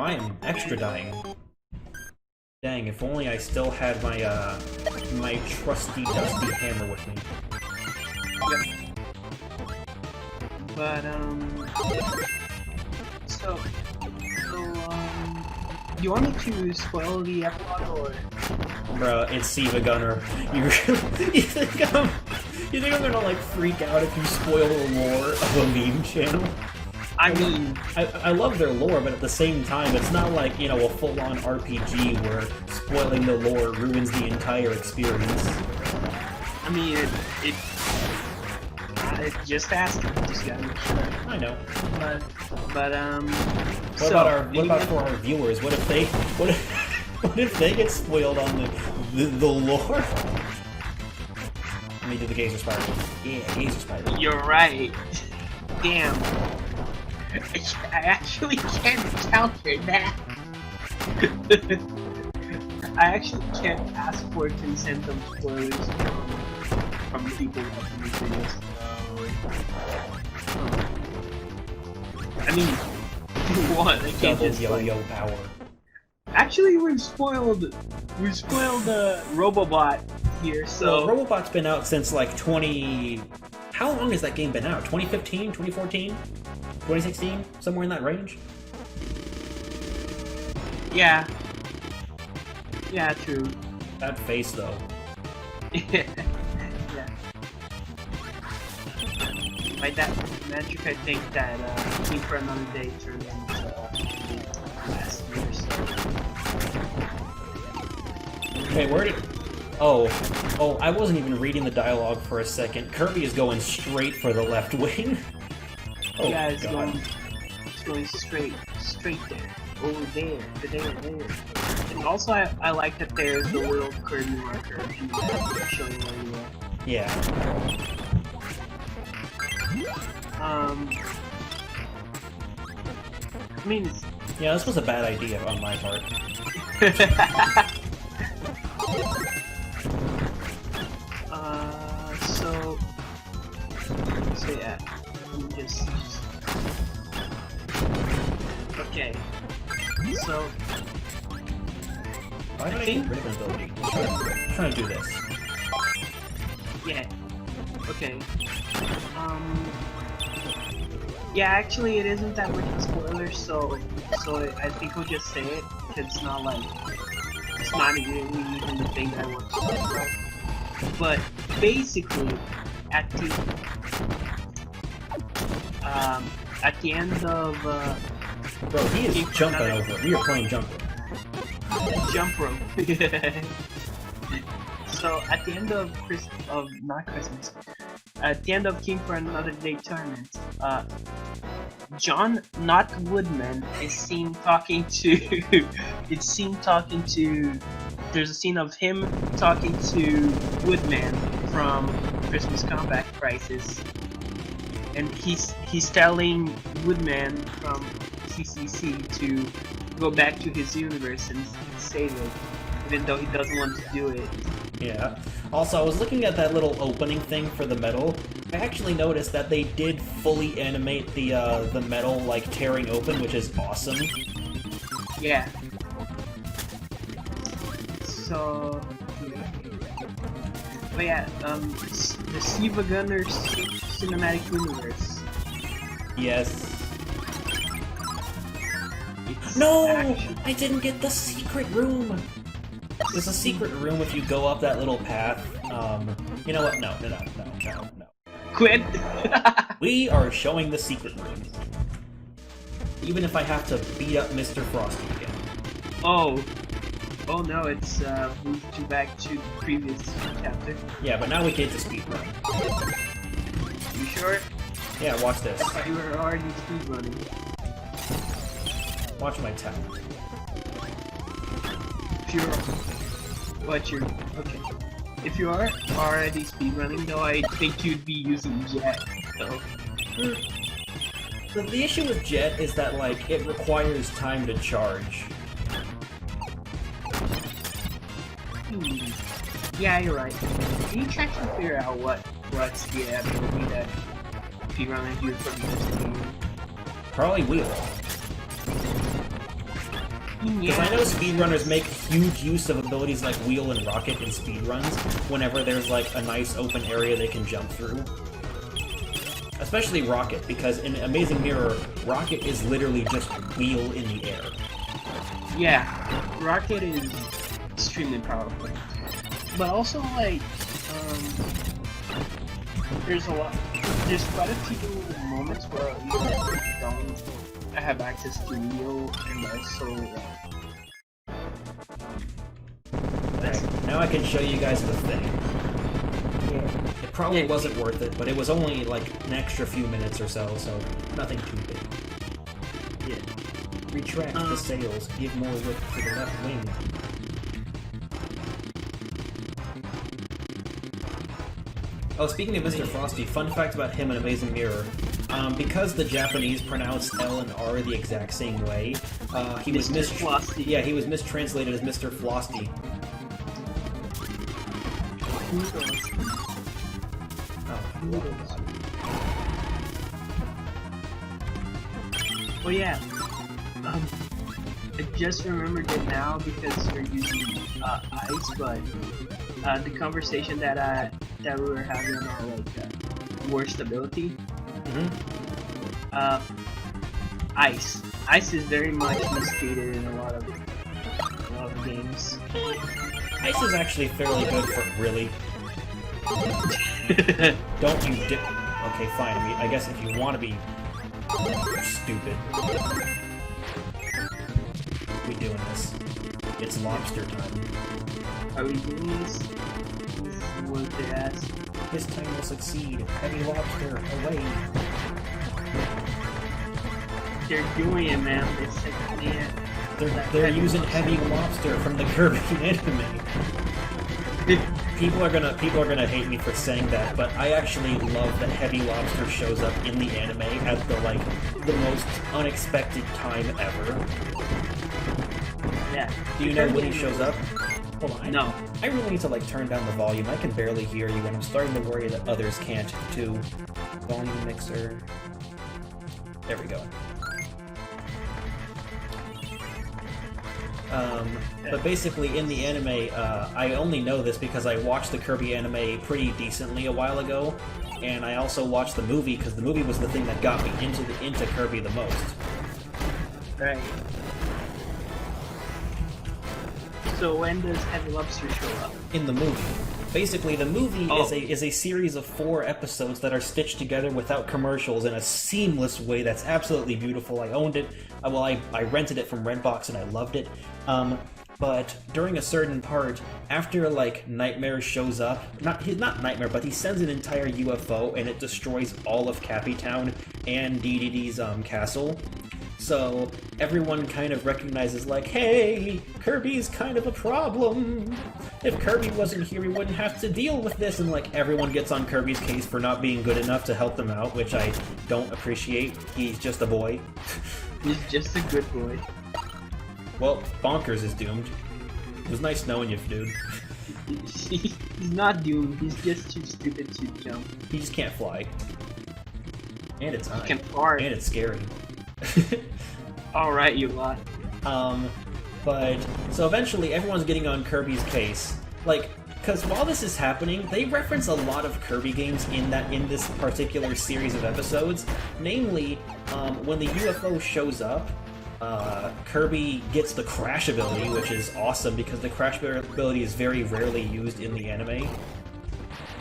I am extra dying. Dang, if only I still had my, my trusty, dusty hammer with me. Yep. But, do you want me to spoil the epilogue, or...? Bruh, it's Siva Gunner. You think I'm gonna, like, freak out if you spoil the lore of a meme channel? I mean... I love their lore, but at the same time, it's not like, you know, a full-on RPG where spoiling the lore ruins the entire experience. I mean, just ask him. Just gotta make sure. I know. But What about for our viewers? What if they get spoiled on the lore? Let me do the Gazer Spiral. Yeah, Gazer Spiral. You're right. Damn. I actually can't counter that. I actually can't ask for consent of spoilers from people watching these videos. I mean, what? I can't Double just yo-yo power. Actually, we've spoiled Robobot here, so... Well, Robobot's been out since like 20... How long has that game been out? 2015? 2014? 2016? Somewhere in that range? Yeah. Yeah, true. That face, though. Yeah. By that magic, I think that Team for Another Day turned into last year, so... Okay, where did... Oh, I wasn't even reading the dialogue for a second. Kirby is going straight for the left wing. Oh, yeah, it's God. going straight there. Over there. And also, I like that there's the little Kirby marker showing where you are. Yeah. I mean, it's... Yeah, this was a bad idea on my part. So yeah, just... Okay, so... Why did I get rid of an ability? I'm trying to do this. Yeah, okay. Yeah, actually it isn't that much of a spoiler, so I think we'll just say it, because it's not like... It's not really even the thing I want to talk about. But, basically, at the end of, Bro, he is jumping over. We are playing jump rope. Jump rope. So at the end of not Christmas, at the end of King for Another Day tournament, John, not Woodman, is seen talking to. There's a scene of him talking to Woodman from Christmas Combat Crisis, and he's telling Woodman from CCC to go back to his universe and save it, even though he doesn't want to do it. Yeah. Also, I was looking at that little opening thing for the medal. I actually noticed that they did fully animate the medal like tearing open, which is awesome. Yeah. So, but yeah, the Siva Gunner cinematic universe. Yes. No! Actually... I didn't get the secret room! There's a secret room if you go up that little path. You know what? No. Quit! We are showing the secret room. Even if I have to beat up Mr. Frosty again. Oh no, it's moved back to the previous chapter. Yeah, but now we get to speedrun. You sure? Yeah, watch this. I thought you were already speedrunning. Watch my talent. Okay. If you are already speedrunning, though, I think you'd be using Jet, though. The issue with Jet is that, like, it requires time to charge. Yeah, you're right. Can you try to figure out what's the ability that speedrunners use for this game? Probably wheel. Because I know speedrunners make huge use of abilities like Wheel and Rocket in speedruns whenever there's like a nice open area they can jump through. Especially Rocket, because in Amazing Mirror, Rocket is literally just Wheel in the air. Yeah, Rocket is extremely powerful. But also, like, there's quite a few moments where you don't have access to Wheel, and also, Alright, now I can show you guys the thing. It probably wasn't worth it, but it was only like an extra few minutes or so nothing too big. Yeah. Retract the sails, give more lift to the left wing. Oh, speaking of Mr. Frosty, fun fact about him in Amazing Mirror. Because the Japanese pronounce L and R the exact same way, he was he was mistranslated as Mr. Flosty. Oh yeah. I just remembered it now because you're using ice, but the conversation that we were having on our worst ability. Ice is very much mistreated in a lot of games. Ice is actually fairly good for really. Don't you okay, fine. I mean, I guess if you want to be stupid, we doing this. It's lobster time. Are we doing this? What they ask? This time will succeed. Heavy lobster, away. They're doing it, man. They said, yeah. They're using heavy lobster from the Kirby anime. People are gonna hate me for saying that, but I actually love that Heavy Lobster shows up in the anime at the most unexpected time ever. Yeah. Do you know when he shows up? Hold on. No. I really need to like turn down the volume. I can barely hear you, and I'm starting to worry that others can't too. Volume mixer. There we go. But basically, in the anime, I only know this because I watched the Kirby anime pretty decently a while ago, and I also watched the movie because the movie was the thing that got me into Kirby the most. Right. So when does Heavy Lobster show up? In the movie. Basically, the movie is a series of 4 episodes that are stitched together without commercials in a seamless way that's absolutely beautiful. I owned it. Well, I rented it from Redbox and I loved it. But during a certain part, after like Nightmare shows up, not Nightmare, but he sends an entire UFO and it destroys all of Cappy Town and DDD's castle. So everyone kind of recognizes like, hey, Kirby's kind of a problem. If Kirby wasn't here, we wouldn't have to deal with this. And like everyone gets on Kirby's case for not being good enough to help them out, which I don't appreciate. He's just a boy. He's just a good boy. Well, Bonkers is doomed. It was nice knowing you, dude. He's not doomed. He's just too stupid to jump. He just can't fly. And it's high. He can fart. And it's scary. Alright, you lot. But, so eventually everyone's getting on Kirby's case. Like, because while this is happening, they reference a lot of Kirby games in this particular series of episodes. Namely, when the UFO shows up, Kirby gets the Crash ability, which is awesome because the Crash ability is very rarely used in the anime.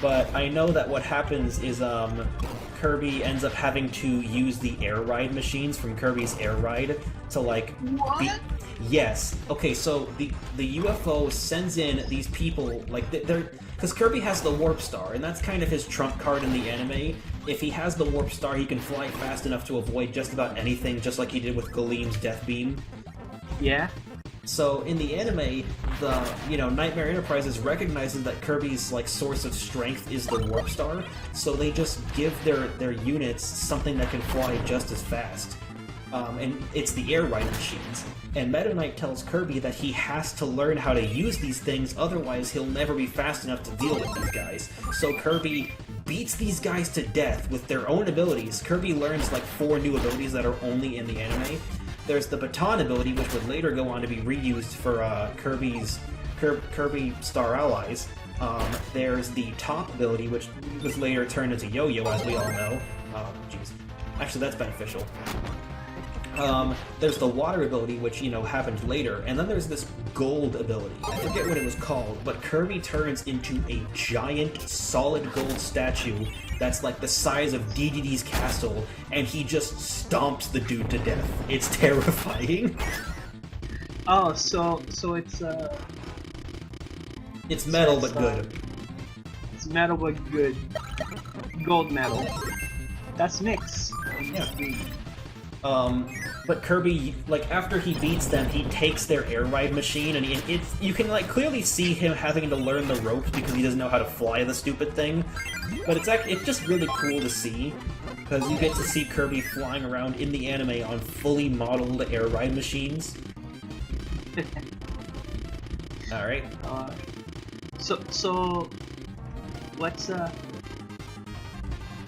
But I know that what happens is, Kirby ends up having to use the air ride machines from Kirby's Air Ride to like... What? Yes. Okay, so the UFO sends in these people, like, they're... Because Kirby has the Warp Star, and that's kind of his trump card in the anime. If he has the Warp Star, he can fly fast enough to avoid just about anything, just like he did with Galeem's Death Beam. Yeah? So in the anime, Nightmare Enterprises recognizes that Kirby's like source of strength is the Warp Star, so they just give their units something that can fly just as fast. And it's the air ride machines. And Meta Knight tells Kirby that he has to learn how to use these things, otherwise he'll never be fast enough to deal with these guys. So Kirby beats these guys to death with their own abilities. Kirby learns like 4 new abilities that are only in the anime. There's the baton ability, which would later go on to be reused for Kirby Star Allies. There's the top ability, which was later turned into Yo-Yo, as we all know. Jeez. Actually, that's beneficial. There's the water ability, which, you know, happened later, and then there's this gold ability. I forget what it was called, but Kirby turns into a giant, solid gold statue that's like the size of DDD's castle, and he just stomps the dude to death. It's terrifying. Oh, so it's It's metal, but good. It's metal but good. Gold metal. That's mix. Yeah. But Kirby, like, after he beats them, he takes their air ride machine, and you can, like, clearly see him having to learn the ropes because he doesn't know how to fly the stupid thing. But it's just really cool to see, because you get to see Kirby flying around in the anime on fully modeled air ride machines. Alright. So, what's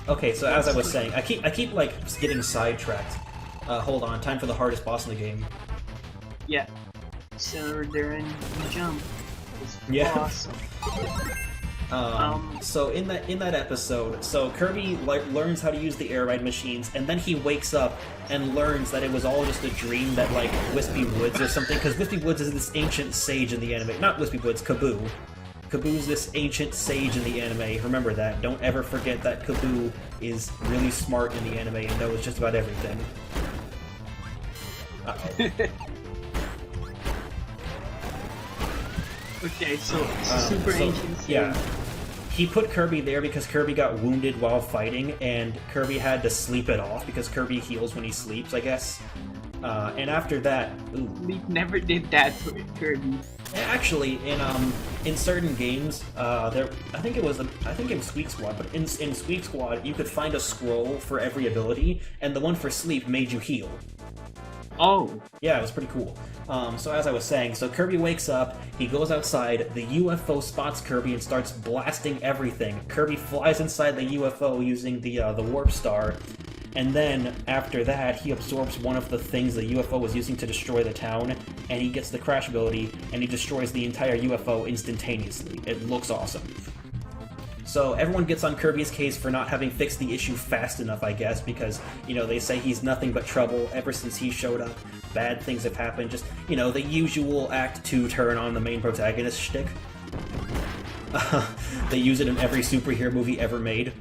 Okay, so as I was saying, I keep like getting sidetracked. Hold on, time for the hardest boss in the game. Yeah. So they're in jump. It's Yeah. awesome. So in that episode, so Kirby learns how to use the air ride machines, and then he wakes up and learns that it was all just a dream that, like, Wispy Woods or something, because Wispy Woods is this ancient sage in the anime. Not Wispy Woods, Kaboo. Kaboo's this ancient sage in the anime. Remember that. Don't ever forget that Kaboo is really smart in the anime and knows just about everything. Uh-oh. Okay, so super ancient sage. Yeah. He put Kirby there because Kirby got wounded while fighting, and Kirby had to sleep it off because Kirby heals when he sleeps, I guess. And after that, ooh. We never did that for Kirby. Actually, in certain games, I think it was Squeak Squad, but in Squeak Squad, you could find a scroll for every ability, and the one for sleep made you heal. Oh. Yeah, it was pretty cool. So as I was saying, so Kirby wakes up, he goes outside, the UFO spots Kirby and starts blasting everything. Kirby flies inside the UFO using the warp star, and then after that, he absorbs one of the things the UFO was using to destroy the town, and he gets the crash ability, and he destroys the entire UFO instantaneously. It looks awesome. So everyone gets on Kirby's case for not having fixed the issue fast enough, I guess, because, you know, they say he's nothing but trouble ever since he showed up. Bad things have happened, just, you know, the usual Act 2 turn on the main protagonist shtick. They use it in every superhero movie ever made.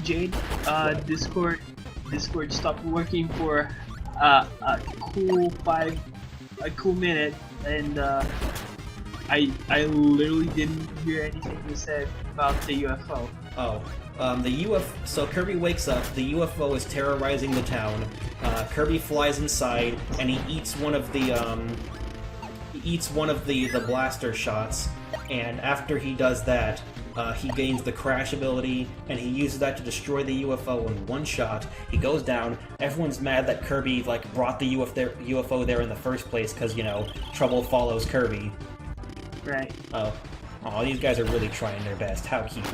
Jade, Discord stopped working for a cool minute, and I literally didn't hear anything you said about the UFO. Oh, the UFO. So Kirby wakes up. The UFO is terrorizing the town. Kirby flies inside, and he eats one of the blaster shots. And after he does that, he gains the crash ability, and he uses that to destroy the UFO in one shot. He goes down. Everyone's mad that Kirby, like, brought the UFO there in the first place, because, you know, trouble follows Kirby. Right. Oh, these guys are really trying their best. How cute.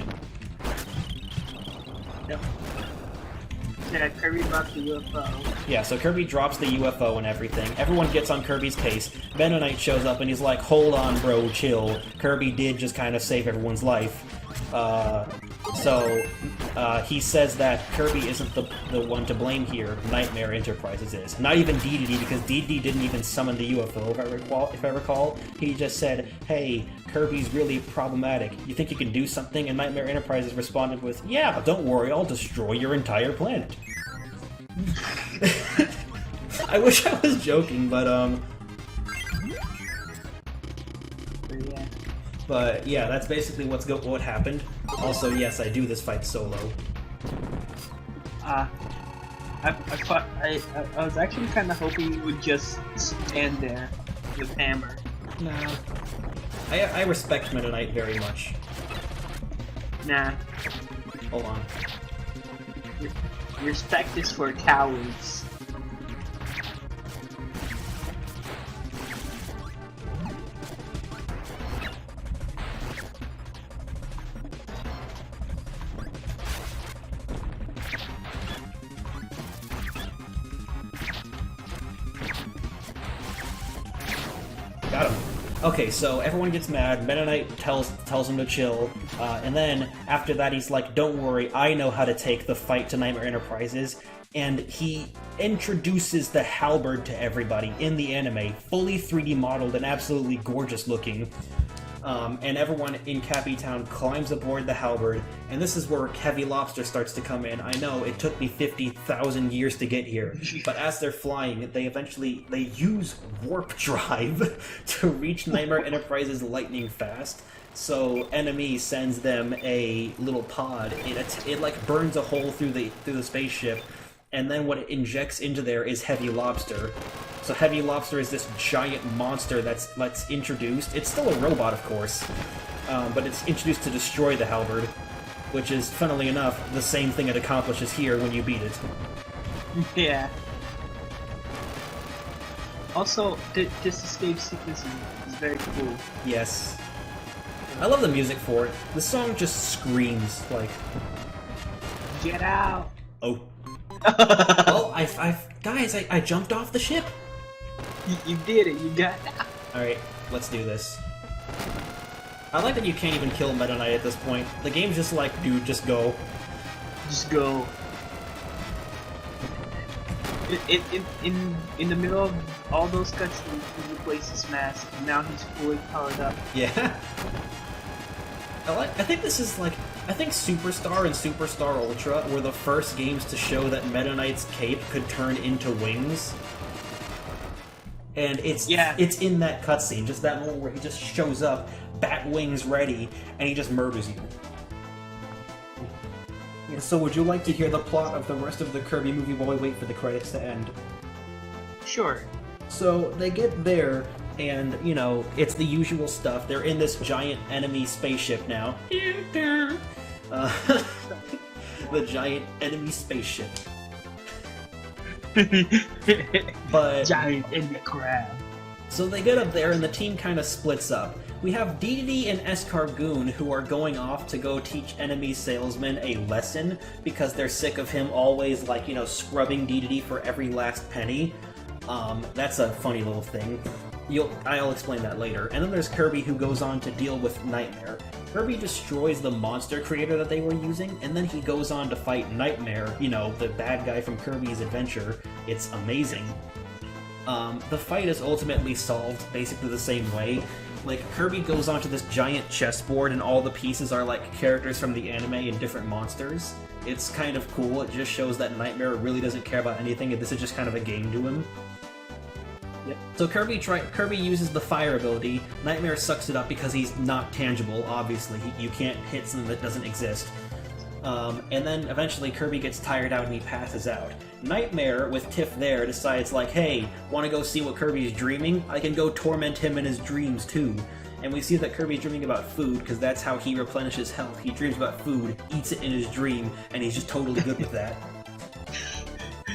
Yep. Yeah, Kirby brought the UFO. Yeah, so Kirby drops the UFO and everything. Everyone gets on Kirby's case. Mennonite shows up and he's like, "Hold on, bro, chill. Kirby did just kind of save everyone's life." He says that Kirby isn't the one to blame here. Nightmare Enterprises is. Not even DDD, because DDD didn't even summon the UFO, if I recall. He just said, "Hey, Kirby's really problematic. You think you can do something?" And Nightmare Enterprises responded with, "Yeah, don't worry, I'll destroy your entire planet." I wish I was joking, but Yeah. But yeah, that's basically what happened. Also, yes, I do this fight solo. I was actually kind of hoping you would just stand there with hammer. Nah. I respect Mennonite very much. Nah. Hold on. Respect is for cowards. Okay, so everyone gets mad. Meta Knight tells him to chill, and then after that he's like, "Don't worry, I know how to take the fight to Nightmare Enterprises." And he introduces the halberd to everybody in the anime, fully 3D modeled and absolutely gorgeous looking. And everyone in Cappy Town climbs aboard the halberd, and this is where Heavy Lobster starts to come in. I know, it took me 50,000 years to get here, but as they're flying, they use warp drive to reach Nightmare Enterprises lightning fast. So Enemy sends them a little pod. It like burns a hole through the spaceship, and then what it injects into there is Heavy Lobster. So Heavy Lobster is this giant monster that's introduced. It's still a robot, of course, but it's introduced to destroy the halberd, which is, funnily enough, the same thing it accomplishes here when you beat it. Yeah. Also, this escape sequence is very cool. Yes. I love the music for it. The song just screams, like... Get out! Oh. Well, guys, I jumped off the ship! You did it, you got out! Alright, let's do this. I like that you can't even kill Meta Knight at this point. The game's just like, dude, just go. Just go. In the middle of all those cutscenes, he replaced his mask, and now he's fully powered up. Yeah. I think this is like... I think Superstar and Superstar Ultra were the first games to show that Meta Knight's cape could turn into wings. And it's in that cutscene, just that moment where he just shows up, bat wings ready, and he just murders you. Yeah, so would you like to hear the plot of the rest of the Kirby movie while we wait for the credits to end? Sure. So they get there, and, you know, it's the usual stuff. They're in this giant enemy spaceship now. The giant enemy spaceship. But giant enemy crab. So they get up there and the team kind of splits up. We have Dedede and Escargoon who are going off to go teach enemy salesmen a lesson because they're sick of him always, like, you know, scrubbing Dedede for every last penny. That's a funny little thing. I'll explain that later. And then there's Kirby who goes on to deal with Nightmare. Kirby destroys the monster creator that they were using, and then he goes on to fight Nightmare, you know, the bad guy from Kirby's Adventure. It's amazing. The fight is ultimately solved basically the same way. Like, Kirby goes onto this giant chessboard and all the pieces are like characters from the anime and different monsters. It's kind of cool. It just shows that Nightmare really doesn't care about anything, and this is just kind of a game to him. Yep. So Kirby uses the fire ability. Nightmare sucks it up because he's not tangible, obviously. You can't hit something that doesn't exist. And then eventually Kirby gets tired out and he passes out. Nightmare, with Tiff there, decides like, hey, wanna go see what Kirby's dreaming? I can go torment him in his dreams too. And we see that Kirby's dreaming about food, because that's how he replenishes health. He dreams about food, eats it in his dream, and he's just totally good with that.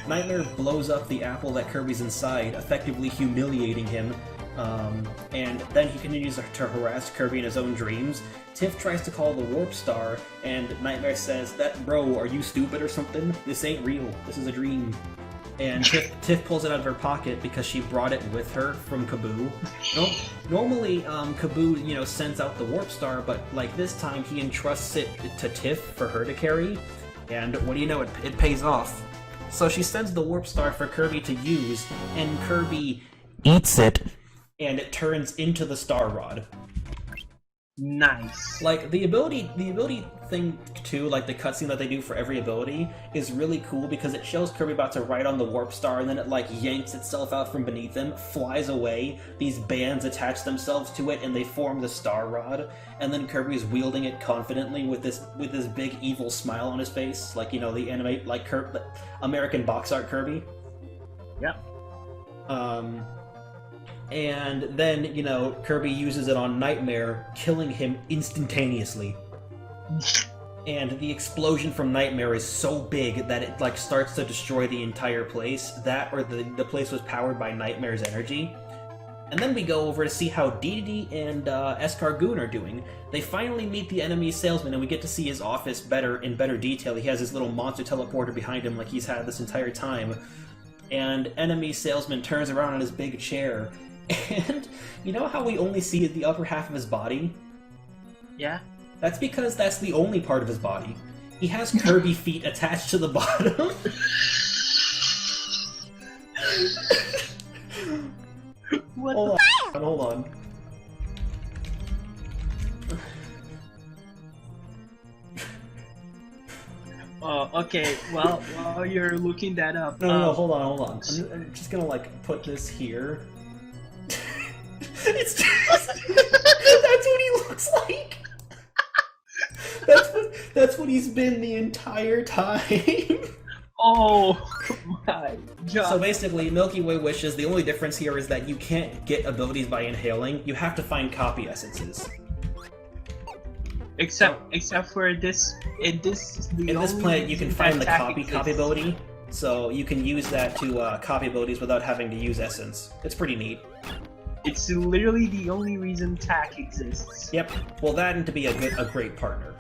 Nightmare blows up the apple that Kirby's inside, effectively humiliating him, and then he continues to harass Kirby in his own dreams. Tiff tries to call the Warp Star, and Nightmare says, bro, are you stupid or something? This ain't real, this is a dream. And Tiff pulls it out of her pocket because she brought it with her from Kaboo. Normally, Kaboo, you know, sends out the Warp Star, but like this time he entrusts it to Tiff for her to carry, and what do you know, it pays off. So she sends the Warp Star for Kirby to use, and Kirby eats it, and it turns into the Star Rod. Nice. Like, the ability thing too, like the cutscene that they do for every ability, is really cool because it shows Kirby about to ride on the Warp Star, and then it like yanks itself out from beneath him, flies away, these bands attach themselves to it, and they form the Star Rod, and then Kirby's wielding it confidently with this big evil smile on his face, like, you know, the anime, like American box art Kirby. Yep. And then, you know, Kirby uses it on Nightmare, killing him instantaneously. And the explosion from Nightmare is so big that it, like, starts to destroy the entire place. That, or the place was powered by Nightmare's energy. And then we go over to see how Dedede and Escargoon are doing. They finally meet the enemy salesman, and we get to see his office in better detail. He has his little monster teleporter behind him like he's had this entire time. And enemy salesman turns around on his big chair, And you know how we only see the upper half of his body? Yeah. That's because that's the only part of his body. He has Kirby feet attached to the bottom. What Hold on. Oh, okay. Well, while you're looking that up, No, hold on. I'm just gonna like put this here. It's just, that's what he looks like. That's what he's been the entire time. Oh my god. So basically, Milky Way wishes. The only difference here is that you can't get abilities by inhaling. You have to find copy essences. Except for this, in this planet, you can find the copy ability, so you can use that to copy abilities without having to use essence. It's pretty neat. It's literally the only reason TAC exists. Yep. Well, that and to be a great partner.